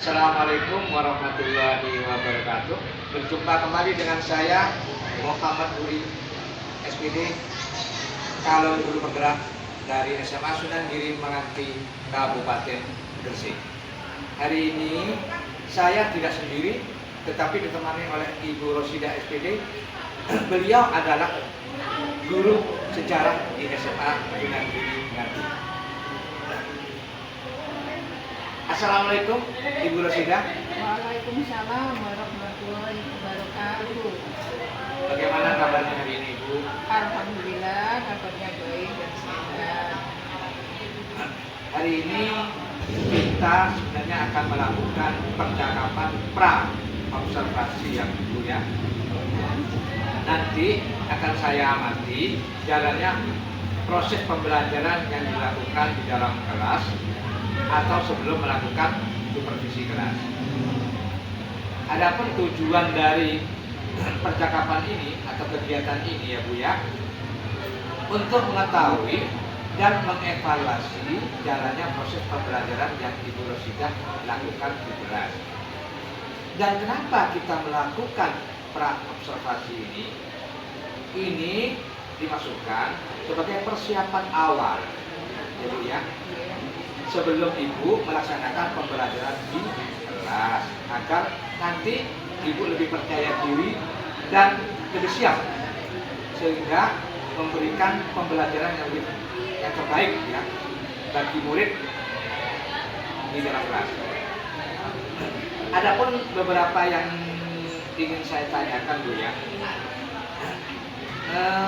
Assalamualaikum warahmatullahi wabarakatuh. Berjumpa kembali dengan saya Muhammad Budi, SPD, calon guru penggerak dari SMA Sunan Giri Menganti, Kabupaten Gresik. Hari ini saya tidak sendiri, tetapi ditemani oleh Ibu Rosida SPD. Beliau adalah guru sejarah di SMA Sunan Giri Menganti. Assalamualaikum Ibu Rosida. Waalaikumsalam warahmatullahi wabarakatuh. Bagaimana kabarnya hari ini Ibu? Alhamdulillah kabarnya baik dan sehat. Hari ini kita sebenarnya akan melakukan percakapan pra observasi yang dulu ya. Nanti akan saya amati jalannya proses pembelajaran yang dilakukan di dalam kelas atau sebelum melakukan supervisi kelas. Adapun tujuan dari percakapan ini atau kegiatan ini ya Bu ya, untuk mengetahui dan mengevaluasi jalannya proses pembelajaran yang Ibu Rosida lakukan di kelas. Dan kenapa kita melakukan pra observasi ini? Ini dimasukkan sebagai persiapan awal, jadi ya, sebelum Ibu melaksanakan pembelajaran di kelas, agar nanti Ibu lebih percaya diri dan lebih siap sehingga memberikan pembelajaran yang terbaik ya bagi murid di dalam kelas. Adapun beberapa yang ingin saya tanyakan Bu ya.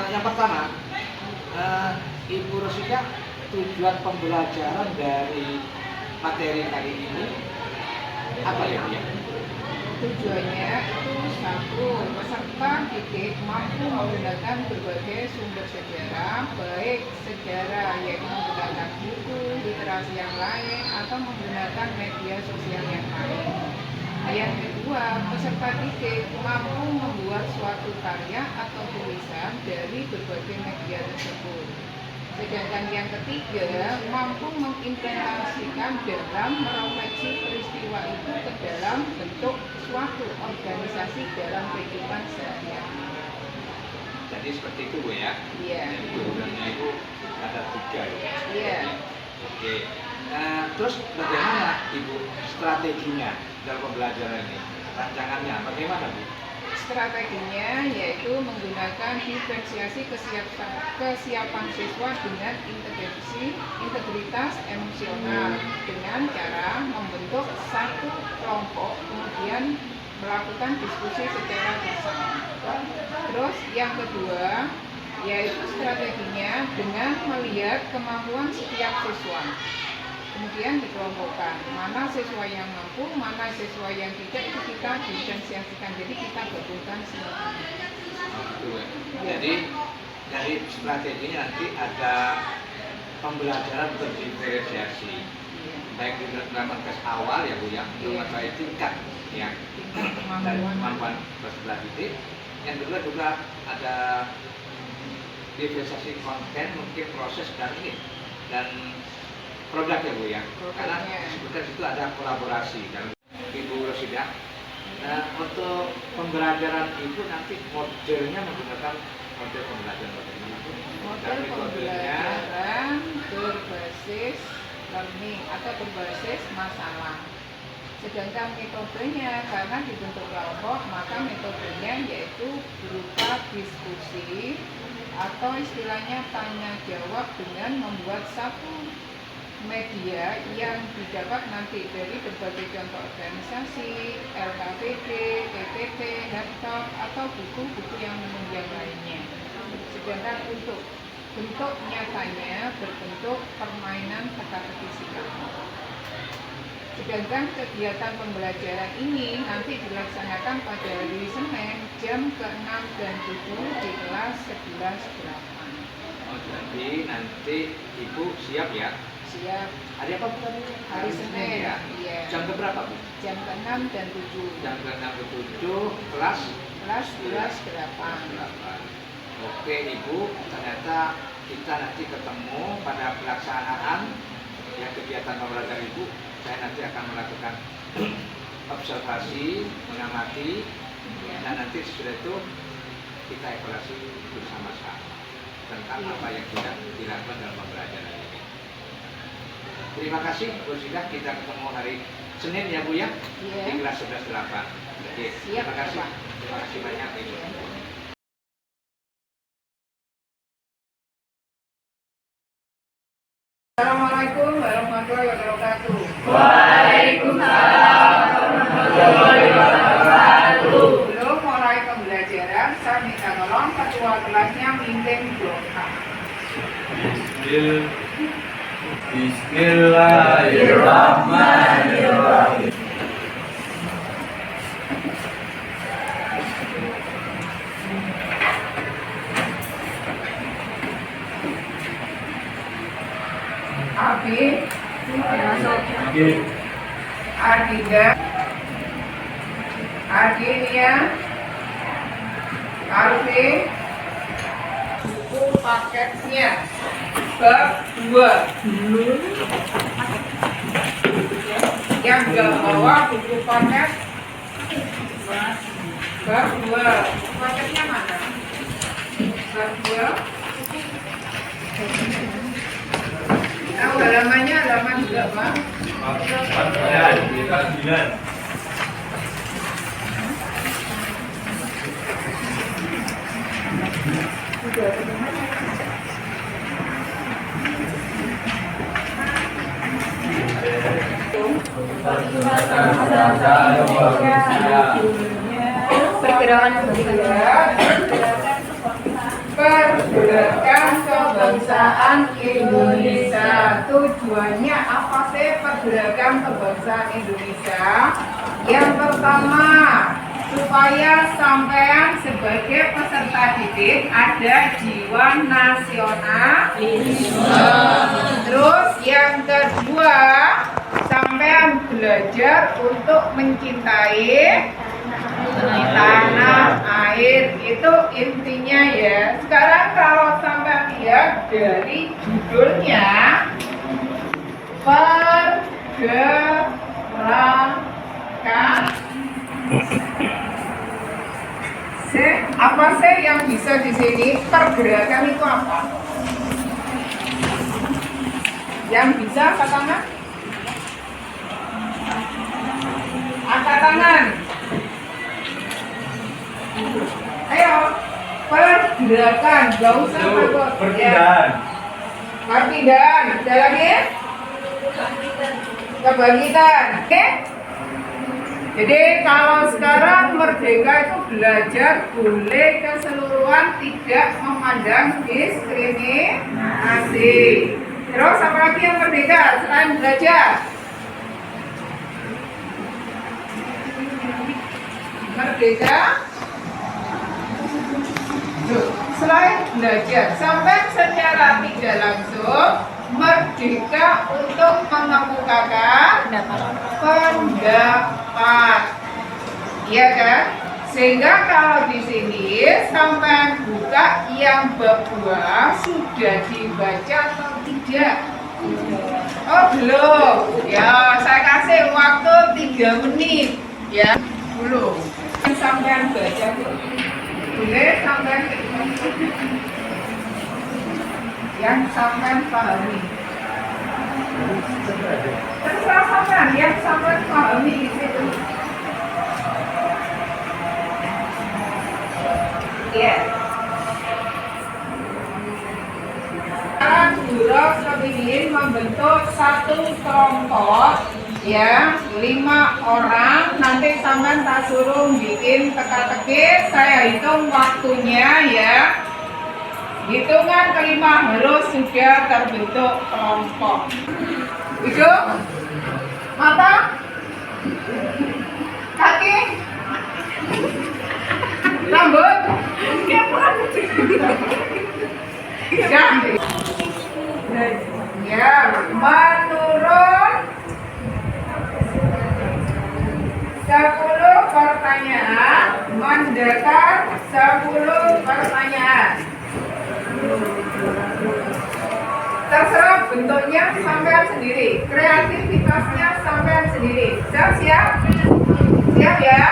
Yang pertama, Ibu Rosida, tujuan pembelajaran dari materi kali ini apa ya Bu ya? Tujuannya itu satu, peserta didik mampu menggunakan berbagai sumber sejarah, baik sejarah yaitu menggunakan buku, literasi yang lain, atau menggunakan media sosial yang lain. Yang kedua, peserta didik mampu membuat suatu karya atau tulisan dari berbagai media tersebut. Sedangkan yang ketiga, mampu mengimplementasikan dalam merefleksi peristiwa itu ke dalam bentuk suatu organisasi dalam kehidupan sehari-hari. Jadi seperti itu Bu ya? Iya. Jadi tujuannya itu ada 3 ya? Iya. Oke. Terus bagaimana Ibu strateginya dalam pembelajaran ini? Rancangannya bagaimana Bu? Strateginya yaitu menggunakan diferensiasi kesiapan siswa dengan integritas emosional dengan cara membentuk satu kelompok, kemudian melakukan diskusi secara bersama. Terus yang kedua yaitu strateginya dengan melihat kemampuan setiap siswa. Kemudian dikelompokkan, mana siswa yang mampu, mana siswa yang tidak, itu kita diferensiasikan. Jadi kita gabungkan semua. Jadi dari strateginya nanti ada pembelajaran berdiferensiasi, baik di dalam tes awal ya Bu ya, untuk mengetahui tingkat ya dan kemampuan peserta didik. Yang kedua juga ada diferensiasi konten, mungkin proses dan ini dan produk ya Bu ya, karena sebetulnya itu ada kolaborasi dalam Ibu Rosida. Untuk pembelajaran itu nanti modelnya menggunakan model pembelajaran bagaimana Bu? Model pembelajaran berbasis learning atau berbasis masalah. Sedangkan metodenya karena dibentuk kelompok, maka metodenya yaitu berupa diskusi atau istilahnya tanya jawab dengan membuat satu media yang didapat nanti dari berbagai contoh organisasi, LKPD, PPT, laptop, atau buku-buku yang menunjang lainnya. Sedangkan untuk bentuk nyatanya berbentuk permainan teka-teki sikap. Sedangkan kegiatan pembelajaran ini nanti dilaksanakan pada hari Senin jam ke-6 dan 7 di kelas 11-8. Oh, jadi nanti Ibu siap ya? Siap. Hari apa Bu tadi? Hari Senin ya? Iya. Jam berapa Bu? Jam ke-6 dan 7. Jam ke-6 ke 7, kelas 11-8. Oke Ibu, ternyata kita nanti ketemu pada pelaksanaan yang kegiatan pembelajaran Ibu. Saya nanti akan melakukan observasi, mengamati, Ya. dan nanti sesudah itu kita evaluasi bersama-sama tentang apa yang sudah dilakukan dalam pembelajaran ini. Terima kasih Bu Zidah, kita ketemu hari Senin ya Bu ya, Iya. di kelas 11-8. Oke, Siap, terima kasih. Pak. Terima kasih banyak Ibu. Assalamualaikum warahmatullahi wabarakatuh. Sebelum mulai pembelajaran, saya minta tolong ketua kelasnya mimpin doa. Bismillahirrahmanirrahim. Abi, Oke. Adinda, Adinia, Alfi, buku paketnya bab 2. Yang nggak bawa buku paket bab 2. Paketnya mana? Bab 2. Tahu halamannya halaman berapa? Pergerakan kebangsaan Indonesia. Tujuannya apa sih pergerakan kebangsaan Indonesia? Yang pertama, supaya sampean sebagai peserta didik ada jiwa nasional. Terus yang kedua, sampean belajar untuk mencintai tanah air, itu intinya ya. Sekarang kalau sampean lihat dari judulnya, pergerakan. Apa sih yang bisa di sini? Pergerakan itu apa? Yang bisa angkat tangan? Angkat tangan. Ayo, pergerakan, gak usah takut. Perpindahan. Perpindahan, ada lagi? Kebangkitan, oke? Jadi kalau sekarang merdeka itu belajar boleh keseluruhan, tidak memandang diskriminasi. Terus apa lagi yang merdeka selain belajar? Merdeka selain belajar, sampai secara tidak langsung merdeka untuk mengemukakan pendapat, iya kan? Sehingga kalau di sini sampai buka yang bab 2 sudah dibaca atau tidak? Oh belum, ya saya kasih waktu 3 menit, ya belum. Sampai baca boleh sampai yang sampai pahami. Terserah sampean yang sampai pahami di situ. Ya. Sekarang guru kepingin membentuk satu kelompok ya, 5 orang. Nanti sampean tak suruh bikin teka-teki, saya hitung waktunya ya. Hitungan kelima harus sudah terbentuk kelompok. Hidung, mata, kaki, rambut, ya, menurut 10 pertanyaan, mendekat 10 pertanyaan. Terserah bentuknya sampean sendiri, kreativitasnya sampean sendiri. Siap? Siap ya?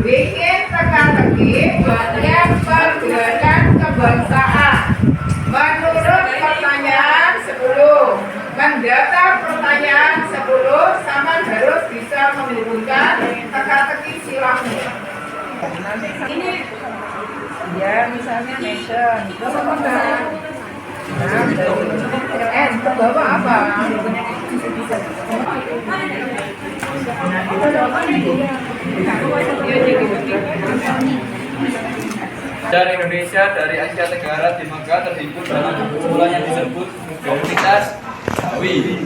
Bikin teka-teki bagian pergerakan kebangsaan. Menurut pertanyaan 10, mendata pertanyaan 10, sama harus bisa menghubungkan teka-teki silamu. Ini ya misalnya nation, ke bawah apa? Dari Indonesia, dari Asia Tenggara, Timika terhimpun dalam kumpulan yang disebut komunitas Jawi.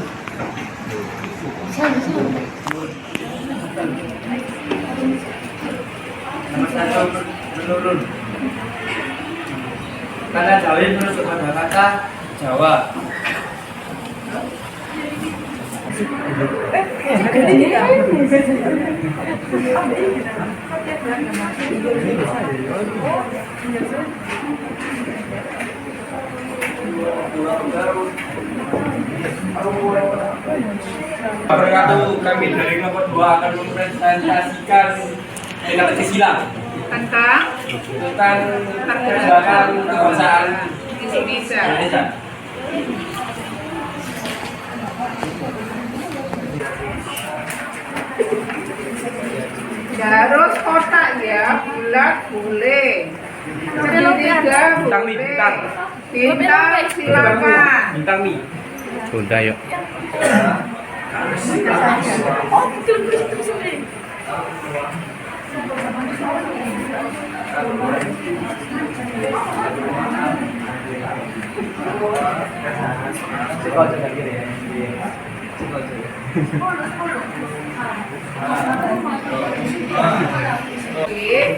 Nomor 1 menurun. Kata Jawi merujuk pada kata Jawa. Wabarakatuh, kami dari kelompok 2 akan mempresentasikan teka-teki silang Tentang pergerakan kebangsaan Indonesia. Indonesia. Harus kotak ya, bulat boleh. Segitiga boleh. Bintang silakan. Bintang mie. Udah yuk.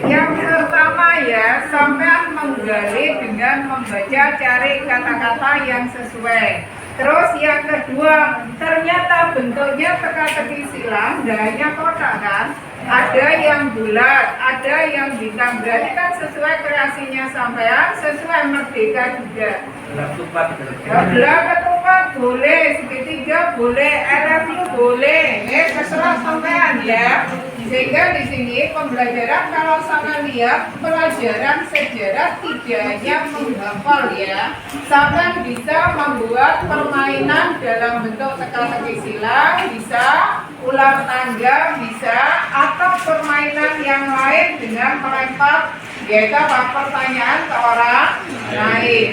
Yang pertama ya, sampai menggali dengan membaca cari kata-kata yang sesuai. Terus yang kedua, ternyata bentuknya teka-teki silang, hanya kotak kan? Ada yang bulat, ada yang bintang. Berarti kan sesuai kreasinya sampean, sesuai merdeka juga. Belah ketupat boleh, segitiga boleh, LFU boleh. Terserah sampean ya. Sehingga di sini pembelajaran kalau sama lihat pelajaran sejarah tidak hanya menghafal ya, sampai bisa membuat permainan dalam bentuk teka-teki silang, bisa ular tangga, bisa atau permainan yang lain dengan melempar yaitu pertanyaan ke orang lain.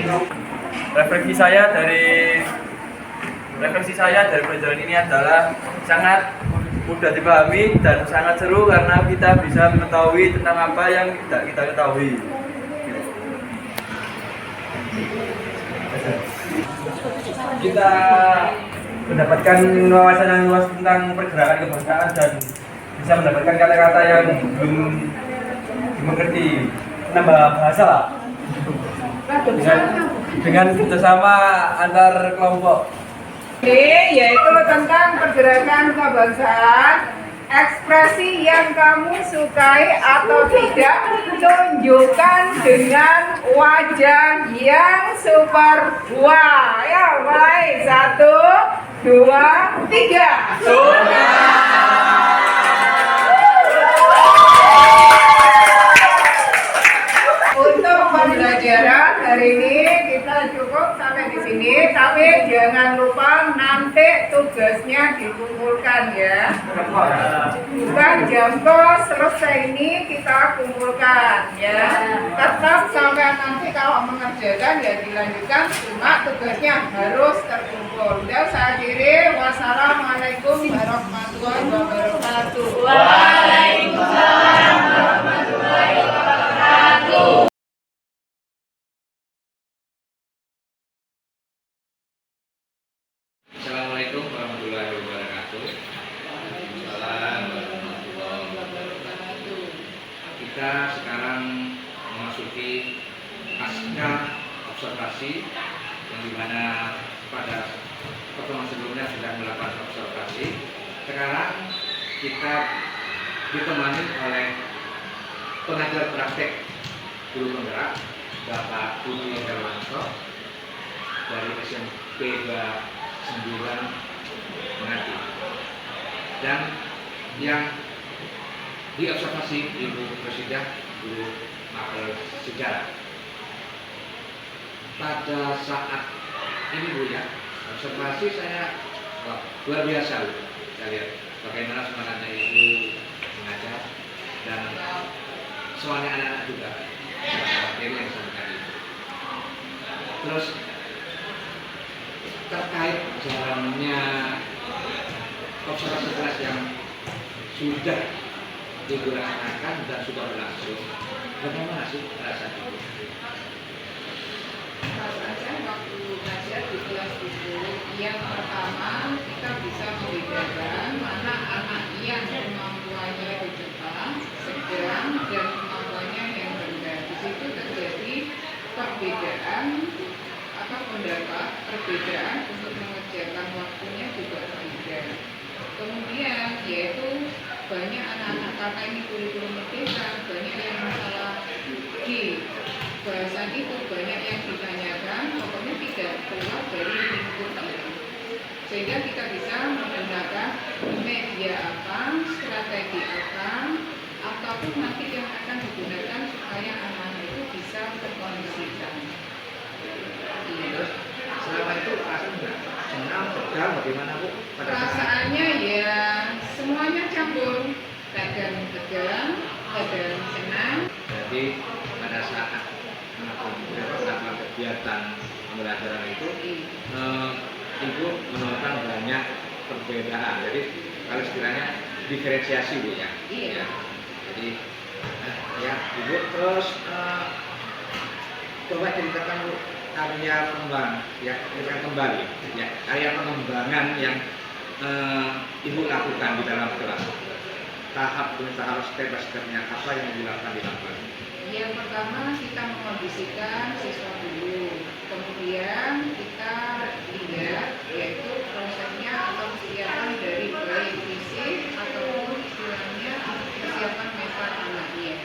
Refleksi saya dari pelajaran ini adalah sangat mudah dipahami dan sangat seru karena kita bisa mengetahui tentang apa yang tidak kita ketahui. Kita mendapatkan wawasan yang luas tentang pergerakan kebangsaan dan bisa mendapatkan kata-kata yang belum dimengerti, nambah bahasa lah. Dengan kerjasama antar kelompok. Yaitu tentang pergerakan kebangsaan, ekspresi yang kamu sukai atau tidak, tunjukkan dengan wajah yang super. Wah, ya mulai 1, 2, 3. Untuk pembelajaran hari ini kita cukup sampai di sini, tapi jangan lupa nanti tugasnya dikumpulkan ya. Bukan jam selesai ini kita kumpulkan ya. Tetap sampai nanti kalau mengerjakan ya dilanjutkan, cuma tugasnya harus terkumpul. Dan saya akhiri, wassalamualaikum warahmatullahi wabarakatuh. Waalaikumsalam warahmatullahi wabarakatuh. Assalamualaikum warahmatullahi wabarakatuh. Waalaikumsalam warahmatullahi wabarakatuh. Kita sekarang memasuki pasca observasi yang dimana pada pertemuan sebelumnya sudah melakukan observasi. Sekarang kita ditemani oleh pengajar praktek guru penggerak Bapak Budi Herwanto dari SMK P29 mengerti. Dan yang diobservasi Ibu Presidah, Ibu Mapel Sejarah. Pada saat ini Bu ya, observasi saya luar biasa Bu. Saya lihat bagaimana semangatnya Ibu mengajar dan semuanya anak-anak juga materi yang disampaikan Ibu. Terus terkait jalannya observasi kelas yang sudah dilaksanakan dan sudah berlangsung, bagaimana sih perasaan Ibu? Rasanya waktu belajar di kelas itu, yang pertama kita bisa membedakan mana anak yang kemampuannya di depan, sedang, dan kemampuannya yang rendah. Di situ terjadi perbedaan atau pendapat, perbedaan untuk mengerjakan waktunya juga berbeda. Kemudian yaitu banyak anak-anak, karena ini kurikulum merdeka, banyak yang masalah di bahasan itu, banyak yang ditanyakan, pokoknya tidak keluar dari lingkup itu. Sehingga kita bisa menggunakan media apa, strategi apa, ataupun nanti yang akan digunakan supaya anak-anak itu bisa terkondisikan. Terus selama itu rasanya senang, tegang, bagaimana Bu? Pada saat Perasaannya ya semuanya campur, kadang tegang, kadang senang. jadi pada saat melakukan kegiatan pembelajaran itu, Ibu menemukan banyak perbedaan. Jadi kalau istilahnya diferensiasi Bu ya. Iya. Ya. Jadi ya Ibu terus coba ceritakan Bu karya ceritakan kembali ya karya pengembangan yang Ibu lakukan di dalam kelas. Tahap demi tahap, step by stepnya apa yang dilakukan di dalam kelas? Yang pertama kita mengondisikan siswa dulu, kemudian kita lihat yaitu prosesnya atau kesiapan dari baik fisik ataupun istilahnya kesiapan mental anaknya.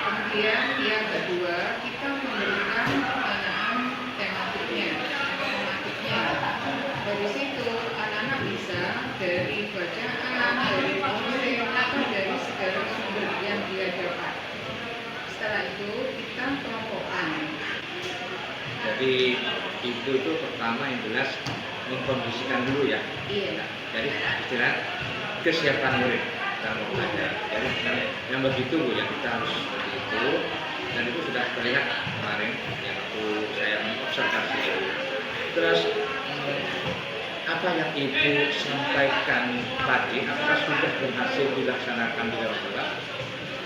Kemudian yang kedua kita memberikan pertanyaan tematiknya. Dari situ anak-anak bisa dari bacaan, dari tulisan atau dari segala sumber yang dia dapat. Setelah itu kita kelompokkan. Jadi itu pertama yang jelas mengkondisikan dulu ya. Iya. Jadi istilah kesiapan murid dalam belajar. Jadi yang begitu Bu ya kita harus seperti itu dan itu sudah terlihat kemarin yang waktu saya mengobservasi itu. Terus apa yang Ibu sampaikan tadi apakah sudah berhasil dilaksanakan di dalam kelas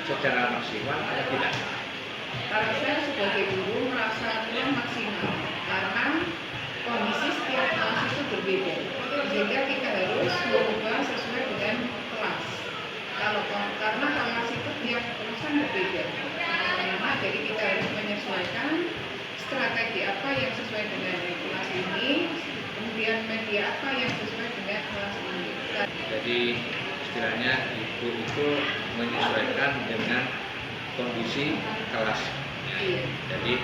secara maksimal atau tidak? Kalau saya sebagai guru merasa kurang maksimal karena kondisi setiap kelas itu berbeda, sehingga kita harus mengubah sesuai dengan kelas. Karena kelas itu tiap kelasan berbeda, jadi kita harus menyesuaikan strategi apa yang sesuai dengan kelas ini, kemudian media apa yang sesuai dengan kelas ini. Jadi istilahnya Ibu itu menyesuaikan dengan kondisi kelas. Iya. Jadi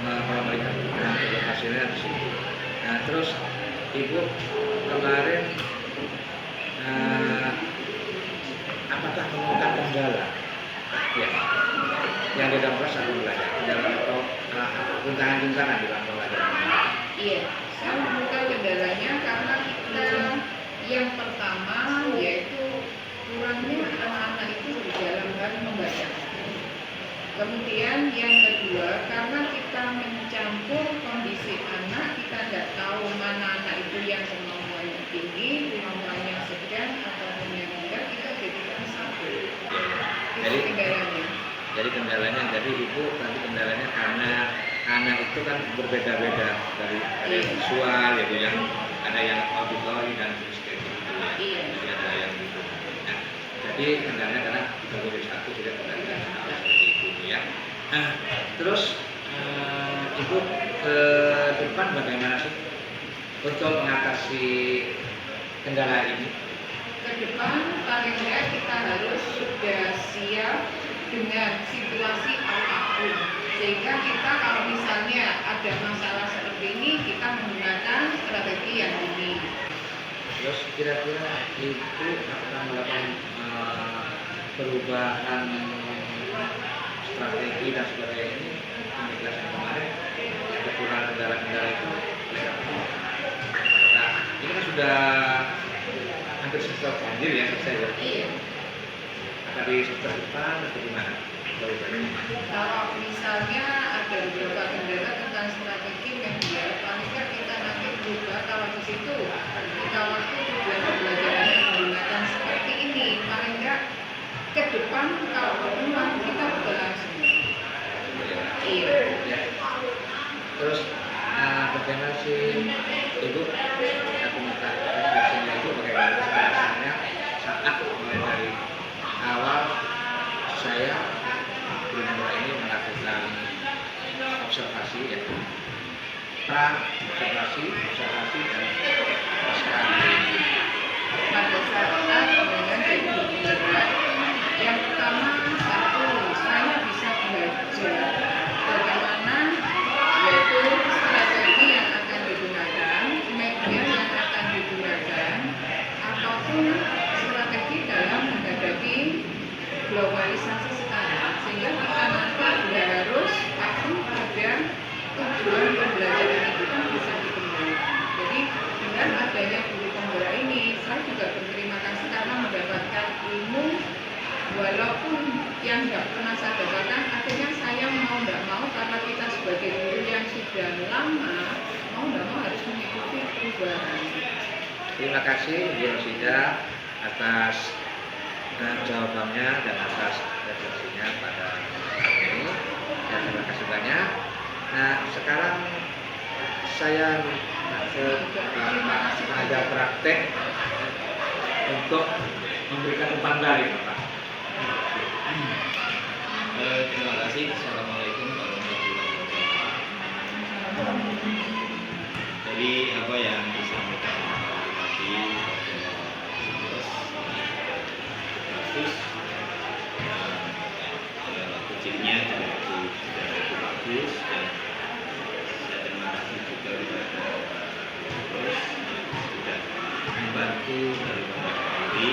kalau melihat hasilnya di situ. Nah terus Ibu kemarin apakah menemukan kendala? Ya, yang di dalam kelas atau belajar, kendala atau rintangan-rintangan di dalam belajar. Iya, saya menemukan kendalanya karena kita yang pertama yaitu kurangnya anak-anak itu di dalam hal membaca. Kemudian yang kedua, karena kita mencampur kondisi anak, kita tidak tahu mana anak itu yang kemampuannya tinggi, kemampuannya sedang, ataupun yang rendah, kita jadikan satu. Itu kendalanya. Jadi kendalanya, jadi Ibu tadi kendalanya karena anak itu kan berbeda-beda dari ada yang visual, yaitu yang ada yang auditori dan sebagainya gitu ya. Iya. Jadi ada yang gitu. Nah, jadi kendalanya karena dibagi dari satu tidak kendalanya seperti itu ya. Nah, terus Ibu ke depan bagaimana sih untuk mengatasi kendala ini? Ke depan paling tidak kita harus sudah siap dengan situasi apapun. Sehingga kita kalau misalnya ada masalah seperti ini, kita menggunakan strategi yang ini. Terus kira-kira itu akan melakukan perubahan strategi dan sebagainya ini penjelasan kemarin yang kekurangan kendala-kendala itu oleh apa? Nah, ini kan sudah hampir selesai banjir ya, selesai ya. Iya. Akan di semester depan atau gimana? Kalau misalnya ada beberapa kendala tentang strategi media, paling nggak kita nanti berubah kalau di situ kita waktu tujuan pembelajarannya menggunakan seperti ini, paling nggak ke depan kalau pertemuan kita udah langsung. Iya. Ya. Terus bagaimana sih Ibu refleksinya Ibu bagaimana rasanya saat mulai dari awal saya mulai ini melakukan observasi ya, observasi dan sekali. Pada saat dengan jadi berat, yang pertama satu, saya bisa belajar bagaimana yaitu strategi yang akan digunakan, media yang akan digunakan, ataupun strategi dalam menghadapi globalisasi sekarang, sehingga kita nanti tidak harus patuh pada tujuan pembelajaran itu kan bisa dikembangkan. Jadi dengan adanya guru penggerak ini, saya juga berterima kasih karena mendapatkan ilmu walaupun yang nggak pernah saya dapatkan. Akhirnya saya mau nggak mau karena kita sebagai guru yang sudah lama, mau nggak mau harus mengikuti perubahan. Terima kasih Bu Rosida atas jawabannya dan atas refleksinya pada hari ini. Dan terima kasih banyak. Nah, sekarang saya ada praktek untuk memberikan umpan balik, Pak. Terima kasih. Assalamualaikum warahmatullahi wabarakatuh. Jadi apa yang disampaikan tadi bagus, kuncinya juga itu sudah bagus, dan saya terima kasih juga kepada Pak Terus sudah membantu dari beberapa kali